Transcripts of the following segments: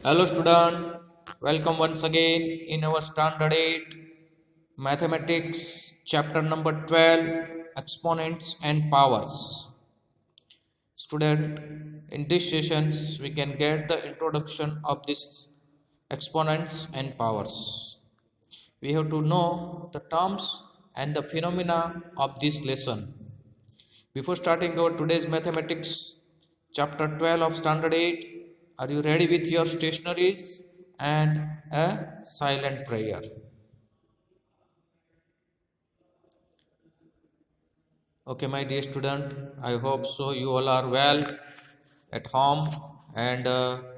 Hello student, welcome once again in our standard 8 mathematics chapter number 12 exponents and powers. Student, in these sessions we can get the introduction of these exponents and powers. We have to know the terms and the phenomena of this lesson. Before starting our today's mathematics chapter 12 of standard 8, are you ready with your stationaries and a silent prayer? Okay, my dear student, I hope so you all are well at home and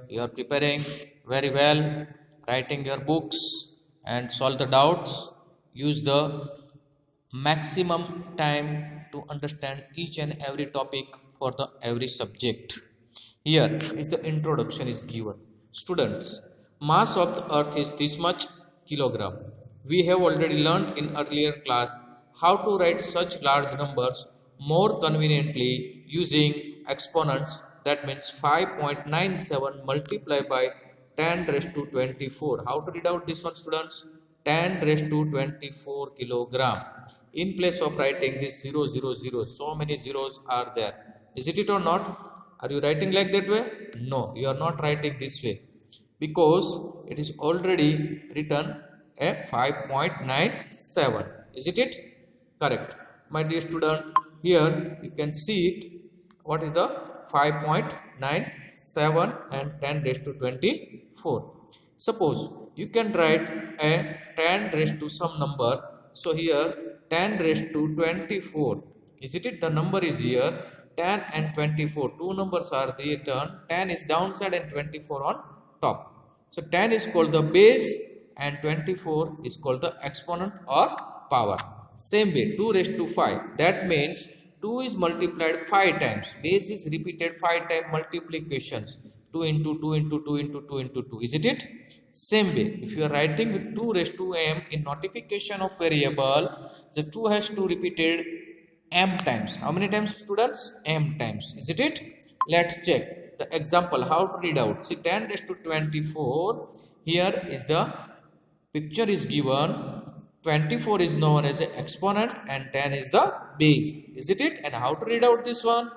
you are preparing very well, writing your books and solve the doubts. Use the maximum time to understand each and every topic for the every subject. Here is the introduction is given. Students, mass of the earth is this much kilogram. We have already learned in earlier class how to write such large numbers more conveniently using exponents. That means 5.97 multiplied by 10 raised to 24. How to read out this one, students? 10 raised to 24 kilogram. In place of writing this 000, so many zeros are there. Is it or not? Are you writing like that way? No, you are not writing this way because it is already written at 5.97. Is it? Correct. My dear student, here you can see it. What is the 5.97 and 10 raised to 24? Suppose you can write a 10 raised to some number. So here 10 raised to 24. Is it? The number is here. 10 and 24, two numbers are written. 10 is downside and 24 on top. So 10 is called the base and 24 is called the exponent or power. Same way, 2 raised to 5. That means 2 is multiplied 5 times. Base is repeated 5 times multiplications. 2 into 2 into 2 into 2 into 2. Is it? Same way, if you are writing with 2 raised to m in notification of variable, the 2 has to repeated m times. How many times, students? M times. Is it? Let's check the example how to read out. See, 10 raised to 24. Here is the picture is given. 24 is known as an exponent and 10 is the base. Is it? And how to read out this one?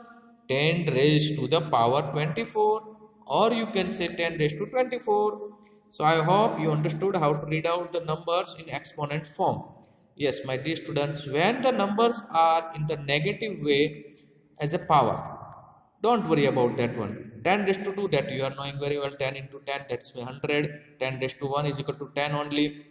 10 raised to the power 24, or you can say 10 raised to 24. So I hope you understood how to read out the numbers in exponent form. Yes, my dear students, when the numbers are in the negative way as a power, don't worry about that one. 10 raised to 2, that you are knowing very well. 10 into 10, that's 100. 10 raised to 1 is equal to 10 only.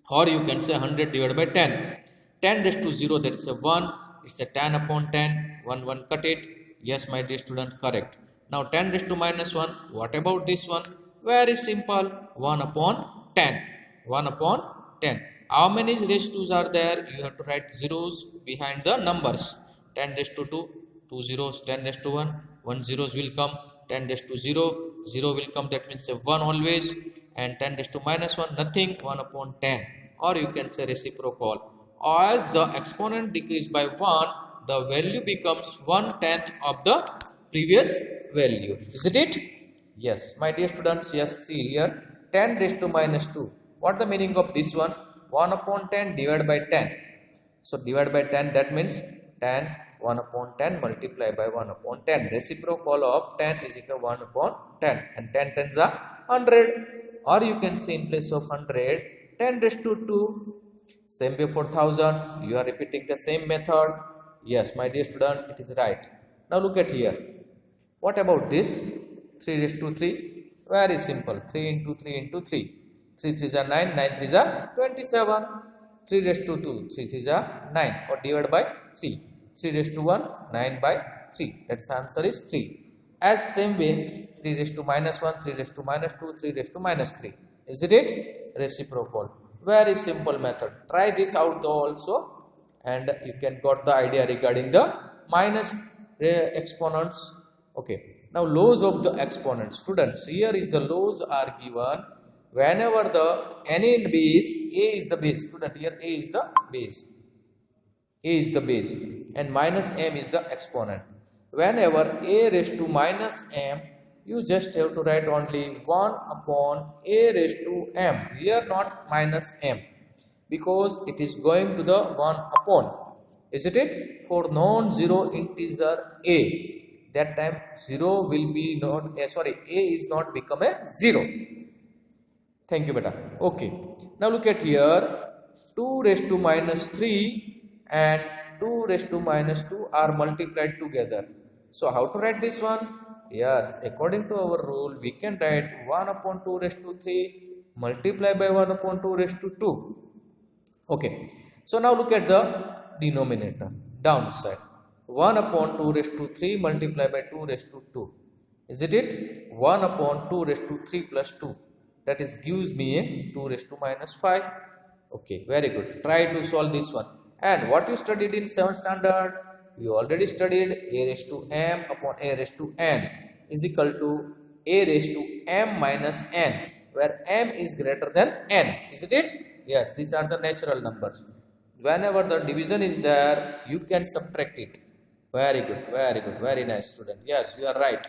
Or you can say 100 divided by 10. 10 raised to 0, that is a 1. It's a 10 upon 10. 1 cut it. Yes, my dear student, correct. Now 10 raised to minus 1. What about this one? Very simple. 1 upon 10. 1 upon 10. How many raised 2's are there? You have to write zeros behind the numbers. 10 raised to 2, 2 zeros. 10 raised to 1, 1 zeros will come. 10 raised to 0, 0 will come. That means a 1 always. And 10 raised to minus 1, nothing. 1 upon 10. Or you can say reciprocal. As the exponent decreases by 1, the value becomes 1/10 of the previous value. Is it? Yes. My dear students, yes, see here. 10 raised to minus 2. What the meaning of this one? 1 upon 10 divided by 10. So divide by 10, that means 10, 1 upon 10 multiplied by 1 upon 10. Reciprocal of 10 is equal to 1 upon 10. And 10 tens are 100. Or you can say in place of 100, 10 raised to 2. Same way for 1000. You are repeating the same method. Yes, my dear student, it is right. Now look at here. What about this? 3 raised to 3. Very simple. 3 into 3 into 3. 3 3s are 9, 9 3s are 27. 3 raised to 2, 3 3s are 9, or divide by 3. 3 raised to 1, 9 by 3. That's answer is 3. As same way, 3 raised to minus 1, 3 raised to minus 2, 3 raised to minus 3. Is it? Reciprocal. Very simple method. Try this out though also, and you can got the idea regarding the minus exponents. Okay. Now laws of the exponents. Students, here is the laws are given. Whenever the any base, A is the base. Student, here A is the base. A is the base and minus m is the exponent. Whenever a raised to minus m you just have to write only 1 upon a raised to m. Here not minus m, because it is going to the 1 upon, isn't it? For non-zero integer a, that time 0 will be not a is not become a 0. Thank you beta. Okay, now look at here, 2 raised to minus 3 and 2 raised to minus 2 are multiplied together. So how to write this one? Yes, according to our rule, we can write 1 upon 2 raised to 3 multiply by 1 upon 2 raised to 2. Okay, so now look at the denominator, downside. 1 upon 2 raised to 3 multiply by 2 raised to 2. Isn't it? 1 upon 2 raised to 3 plus 2. That is gives me a 2 raised to minus 5. Okay, very good. Try to solve this one. And what you studied in 7th standard? You already studied a raised to m upon a raised to n is equal to a raised to m minus n, where m is greater than n. Isn't it? Yes, these are the natural numbers. Whenever the division is there, you can subtract it. Very good, very good, very nice student. Yes, you are right.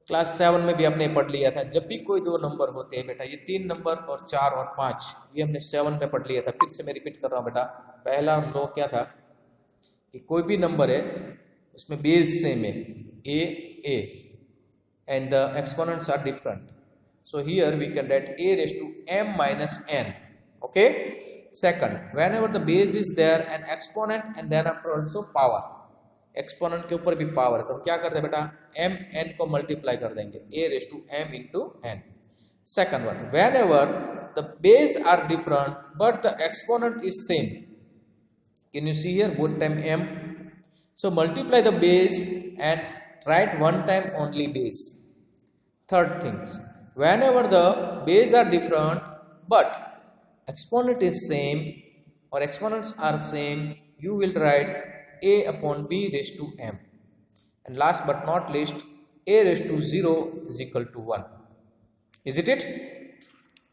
Class 7 में भी आपने पढ़ लिया था, जब भी कोई दो नंबर होते हैं बेटा, ये 3 नंबर और 4 और 5, ये हमने 7 में पढ़ लिया था. फिर से मैं रिपीट कर रहा हूँ बेटा. पहला लो क्या था कि कोई भी नंबर है उसमें बेस सेम है a and the exponents are different. So here we can write a raised to m minus n. Okay. Second, whenever the base is there, an exponent and then after also power. Exponent के ऊपर भी power है, तो हम क्या करते हैं बेटा, m n को मल्टीप्लाई कर देंगे, a raised to m into n. Second one, whenever the base are different but the exponent is same, can you see here both time m? So multiply the base and write one time only base. Third things, whenever the base are different but exponent is same or exponents are same, you will write a upon b raised to m. And last but not least, a raised to 0 is equal to 1. Isn't it?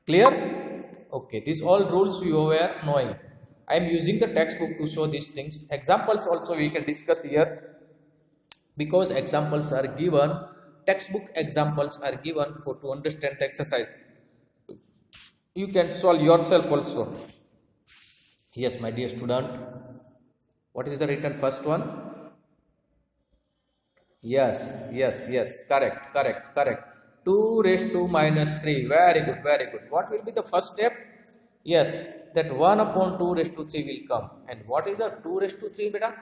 Clear? Okay, these all rules you were knowing. I am using the textbook to show these things. Examples also we can discuss here, because examples are given, textbook examples are given for to understand the exercise. You can solve yourself also. Yes, my dear student. What is the written first one? Yes, correct. 2 raised to minus 3. Very good. What will be the first step? Yes, that 1 upon 2 raised to 3 will come. And what is the 2 raised to 3 beta?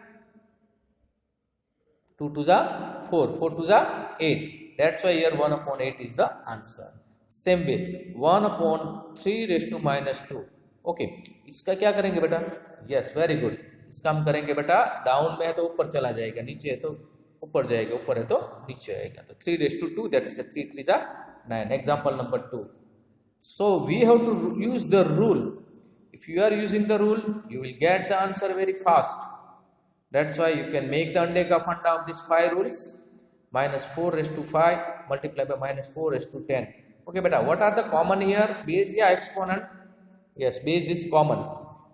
2 to the 4, 4 to the 8. That's why here 1 upon 8 is the answer. Same way, 1 upon 3 raised to minus 2. Okay, इसका क्या करेंगे बेटा? Yes, very good. इसका हम करेंगे बेटा, down में है तो ऊपर चला जाएगा, नीचे है तो ऊपर जाएगा, ऊपर है तो नीचे आएगा. तो 3 raised to 2, that is a 3 3 is 9. Example number 2. So we have to use the rule. If you are using the rule, you will get the answer very fast. That's why you can make the ande ka funda of these 5 rules. Minus 4 raised to 5 multiply by minus 4 raised to 10. Okay beta, what are the common here? Base या exponent? Yes, base is common.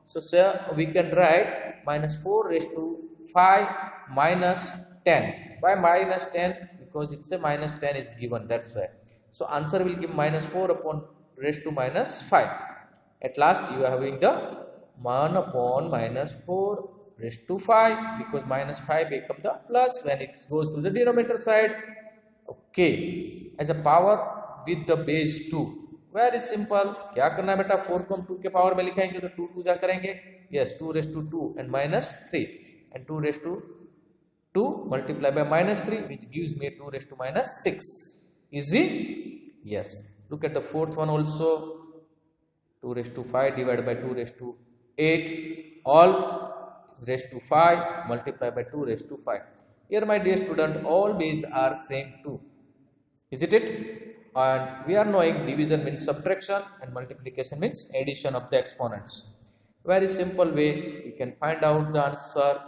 So sir, we can write minus 4 raised to 5 minus 10. Why minus 10? Because it's a minus 10 is given, that's why. So answer will give minus 4 upon raised to minus 5. At last you are having the 1 upon minus 4 raised to 5, because minus 5 become the plus when it goes to the denominator side. Okay, as a power with the base 2. Very simple. क्या करना है बेटा, 4 को हम 2 के power में लिखेंगे तो 2 2 जा करेंगे. Yes, 2 raised to 2 and minus 3, and 2 raised to 2 multiply by minus 3, which gives me 2 raised to minus 6. Easy? Yes. Look at the fourth one also. 2 raised to 5 divided by 2 raised to 8, all is raised to 5 multiply by 2 raised to 5. Here my dear student, all base are same too. Isn't it? And we are knowing division means subtraction and multiplication means addition of the exponents. Very simple way you can find out the answer.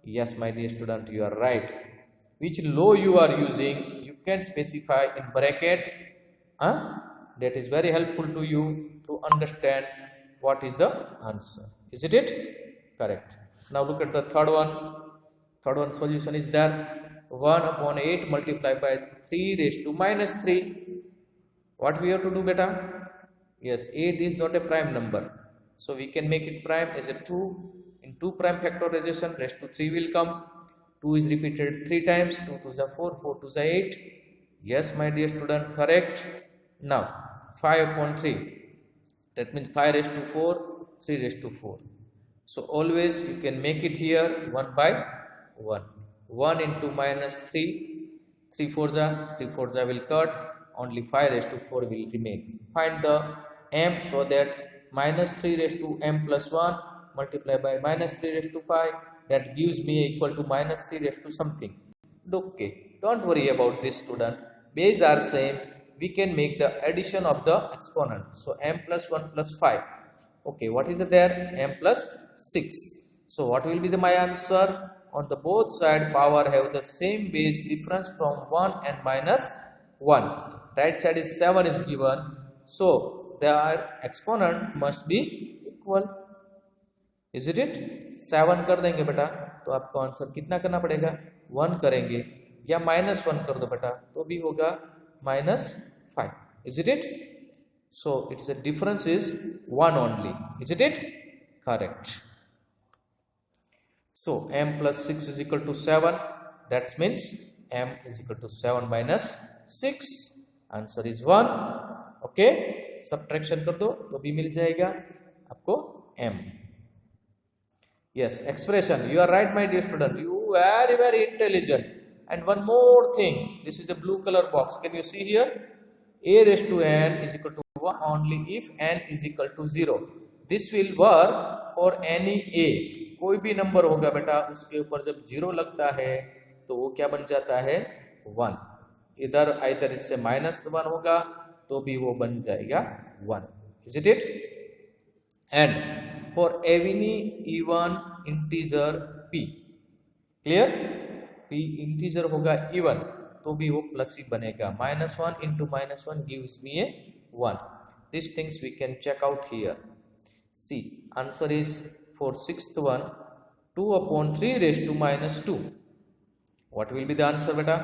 Yes, my dear student, you are right. Which law you are using, you can specify in bracket. That is very helpful to you to understand what is the answer. Isn't it? Correct. Now look at the third one. Third one solution is there. 1 upon 8 multiplied by 3 raised to minus 3. What we have to do, beta? Yes, 8 is not a prime number. So we can make it prime as a 2. In 2 prime factorization, raised to 3 will come. 2 is repeated 3 times. 2 to the 4, 4 to the 8. Yes, my dear student, correct. Now, 5 upon 3. That means 5 raised to 4, 3 raised to 4. So always you can make it here 1 by 1. 1 into minus 3. 3 4 will cut. Only 5 raised to 4 will remain. Find the m so that minus 3 raised to m plus 1 multiplied by minus 3 raised to 5. That gives me equal to minus 3 raised to something. Okay, don't worry about this, student. Base are same. We can make the addition of the exponent. So m plus 1 plus 5. Okay, what is there? M plus 6. So what will be my answer? On the both side power have the same base difference from 1 and minus 1. Right side is 7 is given. So their exponent must be equal. Isn't it? 7 कर देंगे बेटा तो आपको answer कितना करना पड़ेगा? 1 करेंगे या minus 1 कर दो बेटा तो भी होगा minus 5. Isn't it? So it's a difference is 1 only. Isn't it? Correct. So m plus 6 is equal to 7. That means m is equal to 7 minus 6. Answer is 1. Okay. Subtraction कर दो तो भी मिल जाएगा आपको m. Yes, expression. You are right, my dear student. You very, very intelligent. And one more thing. This is a blue color box. Can you see here? A raised to n is equal to 1 only if n is equal to 0. This will work for any a. कोई भी number होगा बेटा उसके ऊपर जब 0 लगता है तो वो क्या बन जाता है? 1. इधर आइदर इससे माइनस 1 होगा तो भी वो बन जाएगा 1. Is it? And for any even integer p, clear? p integer होगा even तो भी वो प्लस ही बनेगा. -1 into -1 gives me a 1. These things we can check out here. See, answer is for sixth one 2 upon 3 raised to minus 2. What will be the answer, beta?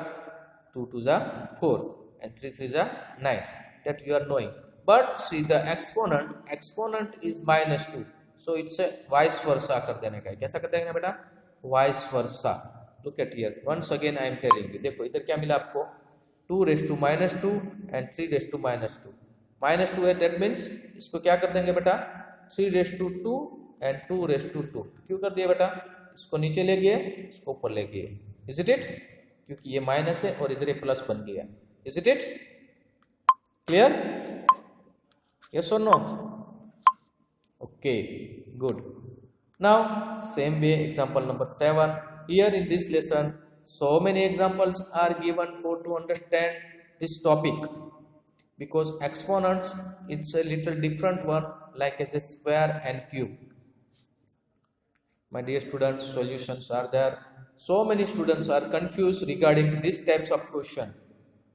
2 to the 4 and 3 3 the 9. That you are knowing. But see the exponent is minus 2. So it's a vice versa कर देने का. कैसा कर देंगे बेटा? Vice versa. Look at here. Once again I am telling you. देखो इधर क्या मिला आपको? 2 raised to minus 2 and 3 raised to minus 2. Minus 2 है that means इसको क्या कर देंगे बेटा? 3 raised to 2 and 2 raised to 2. क्यों कर दिया बेटा? इसको नीचे ले गए, इसको ऊपर ले गए. Is it? क्योंकि ये माइनस है और इधर ये प्लस बन गया. Is it? Clear? Yes or no? Okay, good. Now, same way, example number 7. Here in this lesson, so many examples are given for to understand this topic. Because exponents, it's a little different one, like as a square and cube. My dear students, solutions are there. So many students are confused regarding these types of question.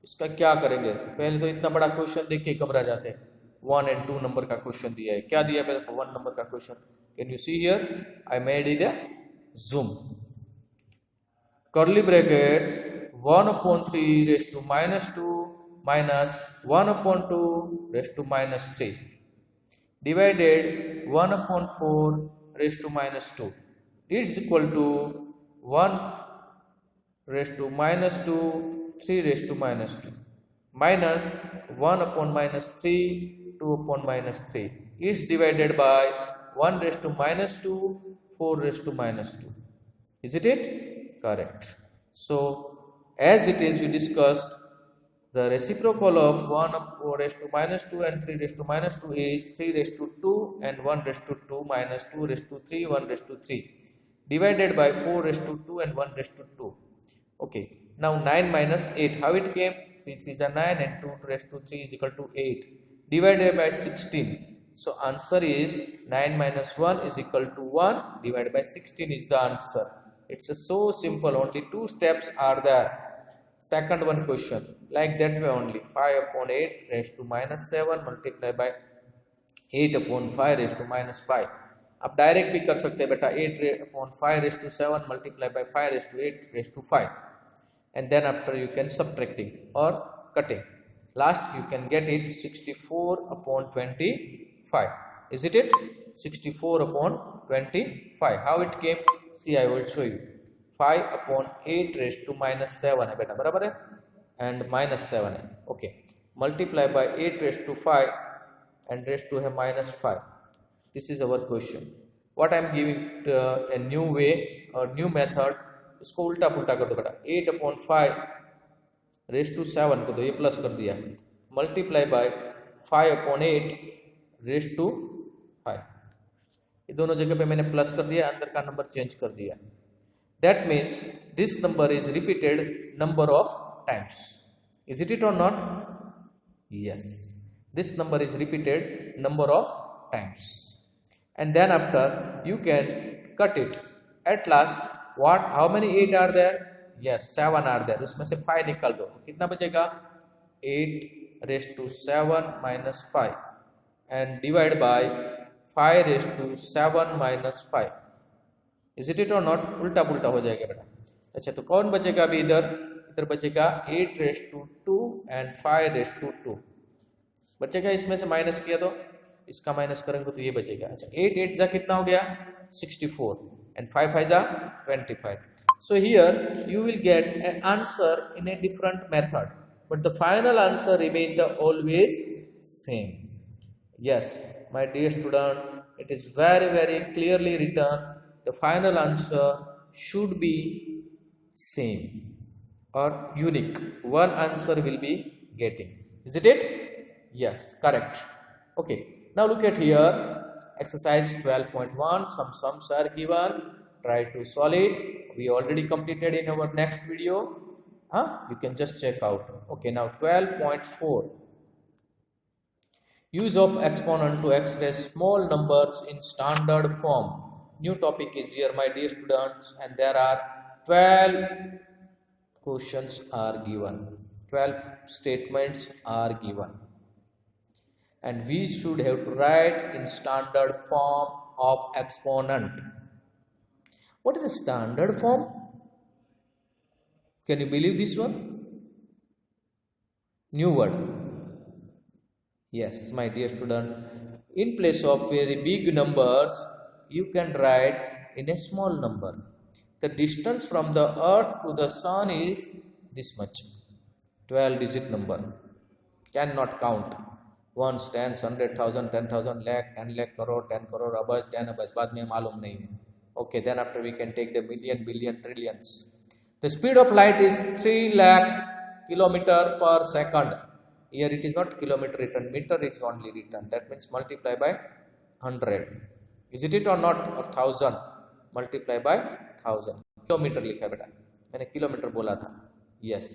इसका क्या करेंगे? पहले तो इतना बड़ा question देख के घबरा जाते हैं. 1 and 2 नंबर का क्वेश्चन दिया है. क्या दिया मेरे को? 1 नंबर का question. Can you see here? I made it a zoom. Curly bracket 1 upon 3 raised to minus 2 minus 1 upon 2 raised to minus 3 divided 1 upon 4 raised to minus 2 is equal to 1 raised to minus 2 3 raised to minus 2 minus 1 upon minus 3 2 upon minus 3 is divided by 1 raised to minus 2 4 raised to minus 2. Is it? Correct. So as it is we discussed, the reciprocal of 1 raised to minus 2 and 3 raised to minus 2 is 3 raised to 2 and 1 raised to 2 minus 2 raised to 3 1 raised to 3 divided by 4 raised to 2 and 1 raised to 2. Okay. Now 9 minus 8. How it came? 3 3 is 9 and 2 raised to 3 is equal to 8 divided by 16. So answer is 9 minus 1 is equal to 1 divided by 16 is the answer. It's so simple. Only 2 steps are there. Second one question. Like that way only. 5 upon 8 raised to minus 7 multiplied by 8 upon 5 raised to minus 5. आप direct भी कर सकते हैं बेटा. 8 upon 5 raised to 7 multiplied by 5 raised to 8 raised to 5. and then after you can subtracting or cutting. Last you can get it 64 upon 25. Is it? 64 upon 25. How it came? See, I will show you. 5 upon 8 raised to minus 7 है बेटा, बराबर है, and minus 7 है. Okay. Multiply by 8 raised to 5 and raised to है minus 5. This is our question. What I am giving a new way or new method. इसको उल्टा पुल्टा कर दो बेटा. 8 upon 5 raised to 7 को दो, ये प्लस कर दिया. Multiply by 5 upon 8 raised to 5. ये दोनों जगह पे मैंने प्लस कर दिया, अंदर का नंबर चेंज कर दिया. That means this number is repeated number of times. Is it or not? Yes. This number is repeated number of times. And then after you can cut it. At last, what? How many 8 are there? Yes, 7 are there. उसमें से 5 निकाल दो. कितना बचेगा? 8 raised to 7 minus 5 and divide by 5 raised to 7 minus 5. Is it or not? उल्टा पुल्टा हो जाएगा बेटा. अच्छा, तो कौन बचेगा अभी इधर? इधर बचेगा 8 raised to 2 and 5 raised to 2 बचेगा. इसमें से माइनस किया तो इसका माइनस करेंगे तो ये बचेगा. अच्छा, 8 8 जा कितना हो गया? 64 and 5 5 जा 25. So here you will get an answer in a different method, but the final answer remain the always same. Yes, my dear student, it is very clearly written. The final answer should be same or unique. One answer will be getting. Is it? Yes, correct. Okay, now look at here. Exercise 12.1. Some sums are given. Try to solve it. We already completed in our next video. You can just check out. Okay, now 12.4. Use of exponent to express small numbers in standard form. New topic is here, my dear students, and there are 12 questions are given. 12 statements are given. And we should have to write in standard form of exponent. What is a standard form? Can you believe this one? New word. Yes, my dear student. In place of very big numbers, you can write in a small number. The distance from the earth to the sun is this much. 12 digit number. Cannot count. Ones, tens, 100,000, 10,000, lakh, 10 lakh, crore, 10 crore, abas, 10 abas. बाद में मालूम नहीं है. Okay, then after we can take the million, billion, trillions. The speed of light is 3 lakh kilometer per second. Here it is not kilometer written, meter is only written. That means multiply by 100. Is it or not? Or 1000 multiply by 1000. Kilometre लिखा है बेटा, मैंने kilometre बोला था. Yes,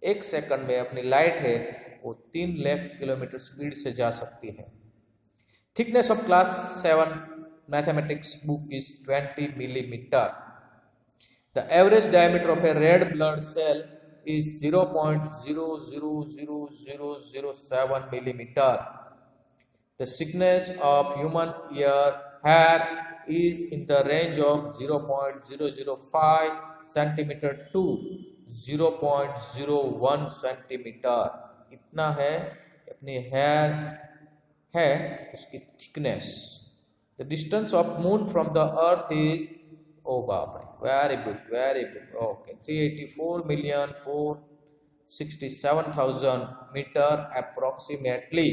एक second में अपनी light है वो 3 लाख किलोमीटर स्पीड से जा सकती है. Thickness of class 7 mathematics book is 20 millimeter. The average diameter of a red blood cell is 0.000007 millimeter. The thickness of human hair is in the range of 0.005 centimeter to 0.01 centimeter. इतना है अपनी hair है उसकी thickness. The distance of moon from the earth is, oh बाप रे, very big. Okay, 384,467,000 meter approximately.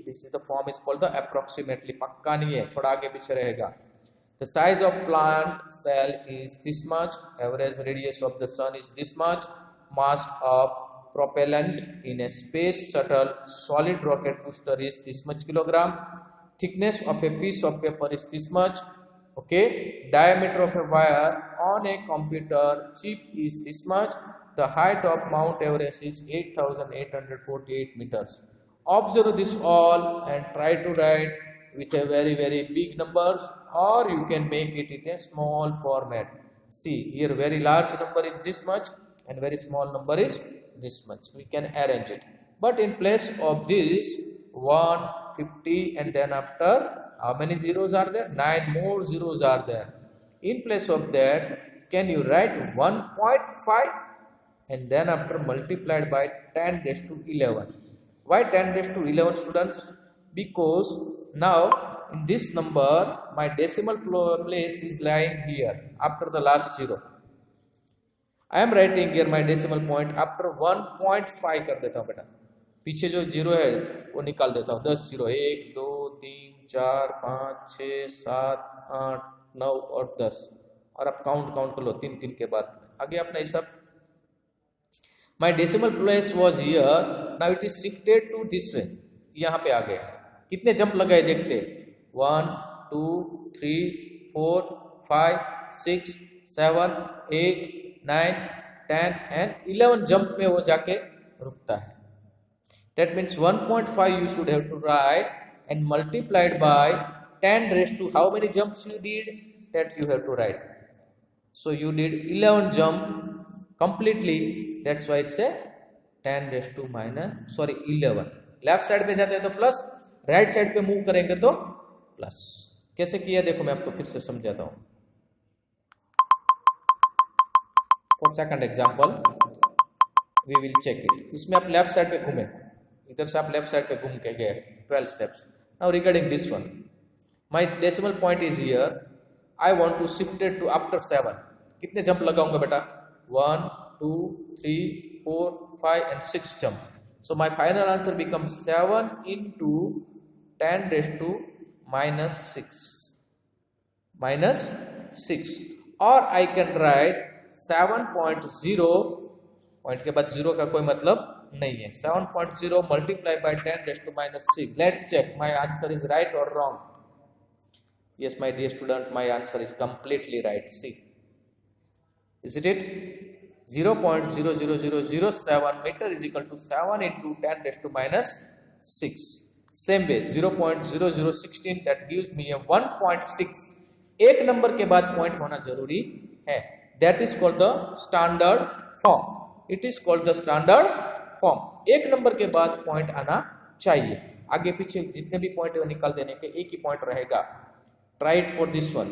This is the form is called the approximately. पक्का नहीं है, थोड़ा आगे पीछे रहेगा. The size of plant cell is this much. Average radius of the sun is this much. Mass of propellant in a space shuttle solid rocket booster is this much kilogram. Thickness of a piece of paper is this much. Okay, diameter of a wire on a computer chip is this much. The height of Mount Everest is 8,848 meters. Observe this all and try to write with a very big numbers, or you can make it in a small format. See, here very large number is this much and very small number is this much. We can arrange it. But in place of this 150 and then after how many zeros are there? 9 more zeros are there. In place of that, can you write 1.5? and then after multiplied by 10 raised to 11. Why 10 raised to 11, students? Because now in this number my decimal place is lying here after the last zero. I am writing here my decimal point after 1.5 कर देता हूँ बेटा, पीछे जो zero है वो निकाल देता हूँ. 10 जीरो, 1 2 3 4 5 6 7 8 9 और 10, और अब काउंट कर लो 3 3 के बाद आगे अपना हिसाब. My decimal place was here, now it is shifted to this way. यहाँ पे आ गया. कितने जंप लगाए देखते? 1 2 3 4 5 6 7 8 9 10 and 11 jump में वो जाके रुकता है. That means 1.5 you should have to write and multiplied by 10 raised to how many jumps you did, that you have to write. So you did 11 jump completely, that's why it's a 10 raised to minus 11. Left side पे जाते हैं तो plus, right side पे move करेंगे तो plus. कैसे किया देखो मैं आपको फिर से समझाता हूं. For second example we will check it. इसमें आप लेफ्ट साइड पे घूमे, इधर से आप लेफ्ट साइड पे घूम के गए 12 steps. Now regarding this one, my decimal point is here, I want to shift it to after 7. कितने जंप लगाऊंगा बेटा? 1 2 3 4 5 and 6 jump. So my final answer becomes 7 into 10 raised to minus 6. Minus 6. Or I can write 7.0, point के बाद 0 का कोई मतलब नहीं है. 7.0 multiplied by 10 raised to minus 6. Let's check my answer is right or wrong. Yes, my dear student, my answer is completely right. See, isn't it? 0.00007 meter is equal to 7 into 10 raised to minus 6. Same way 0.0016 that gives me a 1.6. एक number के बाद point होना जरूरी है. That is called the standard form. It is called the standard form. एक number के बाद point आना चाहिए. आगे पीछे जितने भी पॉइंट है वो निकाल देने के, एक ही पॉइंट रहेगा. Try it for this one.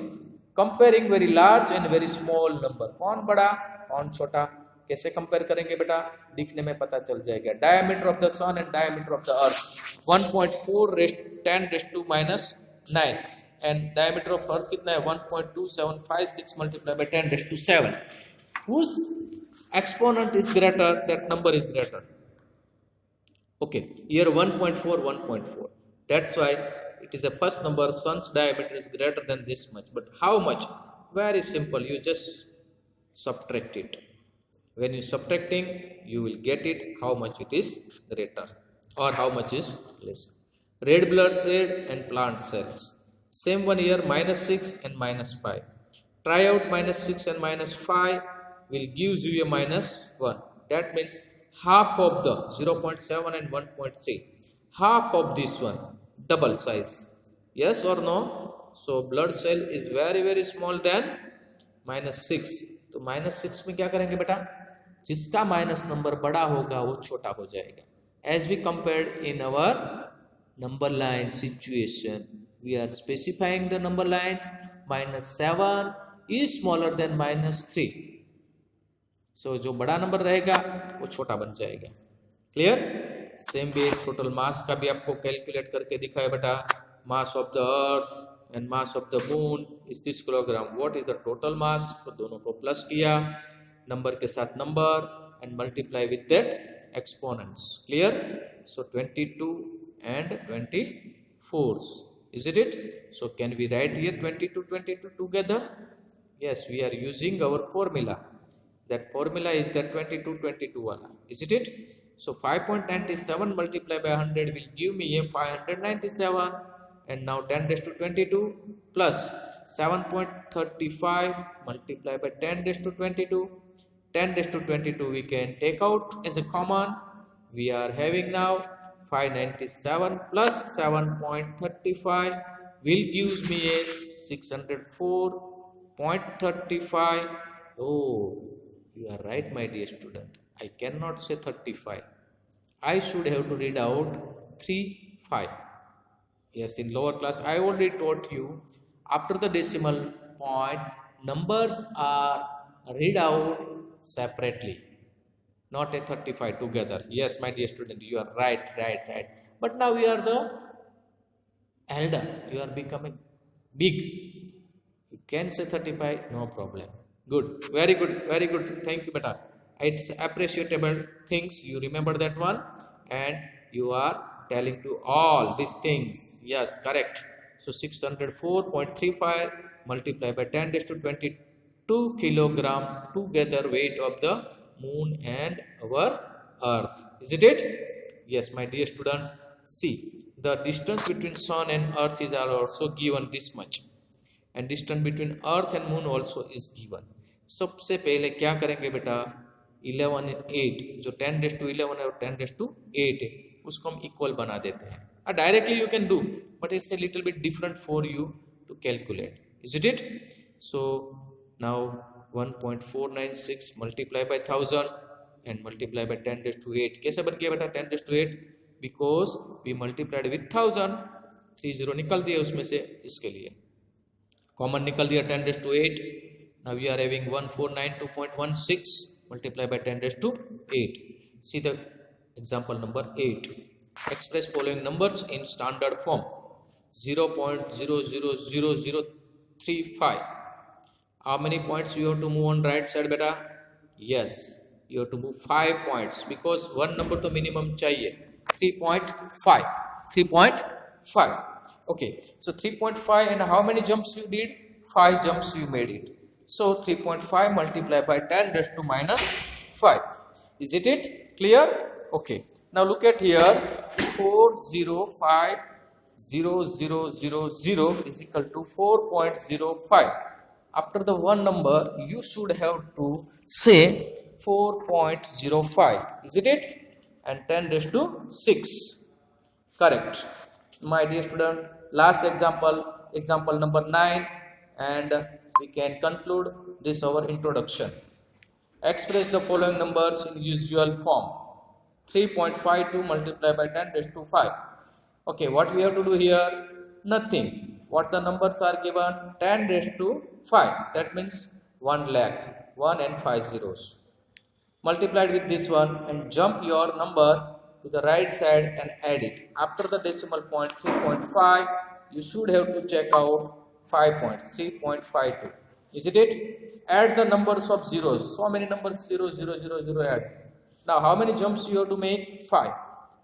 Comparing very large and very small number. कौन बड़ा कौन छोटा, कैसे कंपेयर करेंगे बेटा? दिखने में पता चल जाएगा. Diameter of the sun and diameter of the earth 1.4 raised 10 raised to minus 9 and diameter of earth कितना है? 1.2756 multiply by 10 raised to 7. Whose exponent is greater, that number is greater. Okay, here 1.4 1.4. That's why it is a first number. Sun's diameter is greater than this much. But how much? Very simple. You just subtract it. When you subtracting, you will get it how much it is greater or how much is less. Red blood cell and plant cells. Same one here, minus 6 and minus 5. Try out minus 6 and minus 5 will gives you a minus 1. That means half of the 0.7 and 1.3. Half of this one, double size. Yes or no? So blood cell is very small than minus 6. तो minus 6 में क्या करेंगे बेटा? जिसका minus number बड़ा होगा वो छोटा हो जाएगा. As we compared in our number line situation, we are specifying the number lines. Minus 7 is smaller than minus 3. So जो बड़ा नंबर रहेगा वो छोटा बन जाएगा. Clear? Same way total mass का भी आपको कैलकुलेट करके दिखाया बेटा. Mass of the earth and mass of the moon is this kilogram. What is the total mass? तो दोनों को प्लस किया, नंबर के साथ number and multiply with that exponents. Clear? So 22 and 24. Isn't it? So can we write here 22 together? Yes, we are using our formula. That formula is the 22 wala. Isn't it? So 5.97 multiplied by 100 will give me a 597. And now 10 raised to 22 plus 7.35 multiplied by 10 raised to 22. 10 raised to 22 we can take out as a common. We are having now 597 plus 7.35 will gives me a 604.35. Oh, you are right, my dear student. I cannot say 35. I should have to read out 3 5. Yes, in lower class I already taught you after the decimal point numbers are read out separately. not a 35 together. Yes, my dear student, you are right. But now you are the elder, you are becoming big. You can say 35, no problem. Good, very good. Thank you, beta. It's appreciable things. You remember that one, and you are telling to all these things. Yes, correct. So 604.35 multiplied by 10 raised to 22 kilogram together weight of the moon and our earth. Isn't it? Yes, my dear student. See, the distance between sun and earth is also given this much, and distance between earth and moon also is given. सबसे पहले क्या करेंगे बेटा, 11 and 8, जो 10 raised to 11 और 10 raised to 8 है, उसको हम इक्वल बना देते हैं. Directly you can do, but it's a little bit different for you to calculate. Isn't it? So now 1.496 multiply by 1000 and multiply by 10 raised to 8. कैसे बन गया बेटा 10 raised to 8? Because we multiplied with 1000. 30 निकल दिया उसमें से, इसके लिए कॉमन निकल दिया 10 raised to 8. Now we are having 1492.16 multiplied by 10 raised to 8. See the example number 8. Express following numbers in standard form. 0.000035. How many points you have to move on right side beta? Yes, you have to move 5 points because one number to minimum चाहिए. 3.5. 3.5. Okay, so 3.5, and how many jumps you did? 5 jumps you made it. So 3.5 multiplied by 10 raised to minus 5. Is it clear? Okay. Now look at here. 4050000 is equal to 4.05. After the one number, you should have to say 4.05. Is it? And 10 raised to 6. Correct. My dear student, last example number 9, and we can conclude this our introduction. Express the following numbers in usual form. 3.52 multiplied by 10 raised to 5. Okay, what we have to do here? Nothing. What the numbers are given? 10 raised to 5. That means 1 lakh. 1 and 5 zeros. Multiplied with this one and jump your number to the right side and add it. After the decimal point 3.5, you should have to check out 5 points, 3.52. Is it? Add the numbers of zeros. So many numbers 0, 0, 0, 0 add. Now how many jumps you have to make? 5.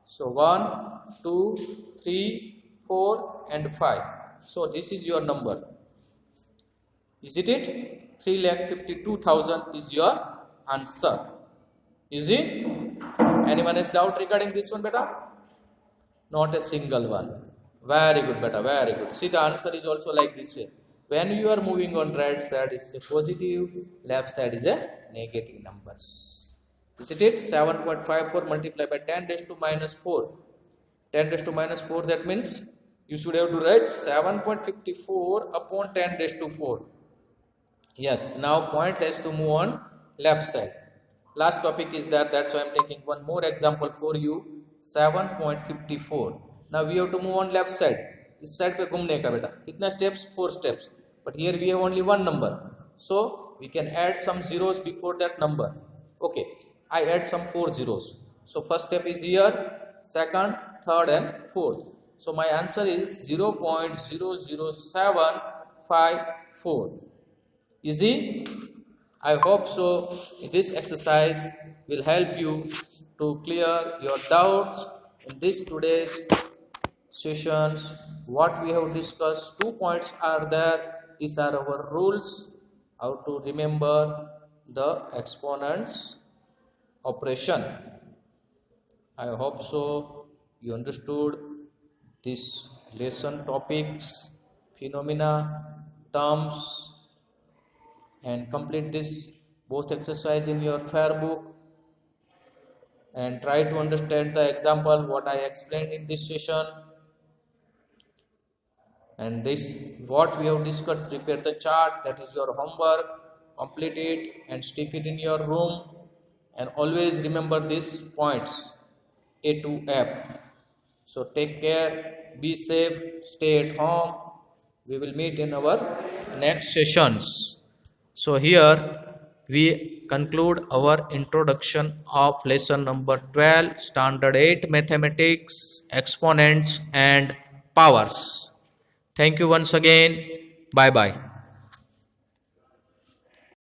So 1, 2, 3, 4 and 5. So this is your number. Is it? 3,52,000 is your answer. Easy? Anyone has doubt regarding this one beta? Not a single one. Very good beta, very good. See, the answer is also like this way. When you are moving on right side is a positive, left side is a negative numbers. Is it? 7.54 multiplied by 10 raised to minus 4. 10 raised to minus 4, that means you should have to write 7.54 upon 10 raised to 4. Yes, now point has to move on left side. Last topic is that's why I am taking one more example for you. 7.54. Now we have to move on left side. इस side पे घूमने का बेटा कितना steps? 4 steps. But here we have only one number, so we can add some zeros before that number. Okay, I add some 4 zeros. So first step is here, second, third and fourth. So my answer is 0.00754. Easy? I hope so. This exercise will help you to clear your doubts in this today's sessions. What we have discussed, 2 points are there. These are our rules, how to remember the exponents operation. I hope so you understood this lesson topics, phenomena, terms, and complete this both exercise in your fair book and try to understand the example what I explained in this session. And this what we have discussed, prepare the chart, that is your homework, complete it and stick it in your room, and always remember these points A to F. So take care, be safe, stay at home. We will meet in our next sessions. So here we conclude our introduction of lesson number 12, standard 8 mathematics, exponents and powers. Thank you once again. Bye bye.